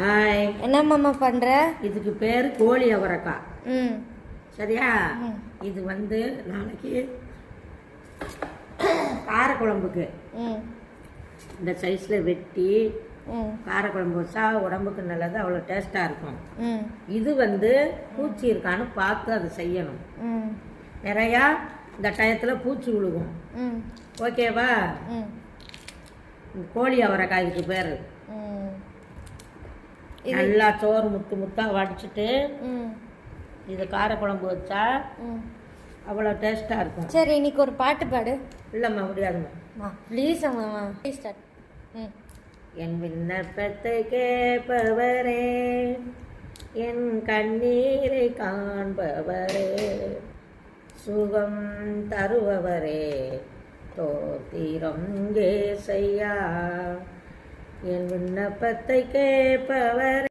Hi. என்ன மாமா பண்ற? இதுக்கு பேர் கோழி அவரைக்காய். ம். சரியா? இது நாளைக்கு காரக்குழம்புக்கு இந்த சைஸில் வெட்டி காரக்குழம்பு வச்சா உடம்புக்கு நல்லது, அவ்வளோ டேஸ்ட்டாக இருக்கும். இது பூச்சி இருக்கான்னு பார்த்து அதை செய்யணும். நிறையா இந்த டயத்தில் பூச்சி விழுகும். ஓகேவா? கோழி அவரைக்காய் இதுக்கு பேர். நல்லா சோறு முத்து முத்தாக வடிச்சிட்டு இது காரக்குழம்பு வச்சா அவ்வளோ டேஸ்ட்டாக இருக்கும். சரி, இன்னைக்கு ஒரு பாட்டு பாடு. இல்லைம்மா, முடியாதும்மா. ப்ளீஸ் அம்மா, ப்ளீஸ் ஸ்டார்ட். என் விண்ணப்பத்தை கேட்பவரே, என் கண்ணீரை காண்பவரே, சுகம் தருபவரே, தோத்திரம் ஏசையா. என் விண்ணப்பத்தை கேட்பவரே.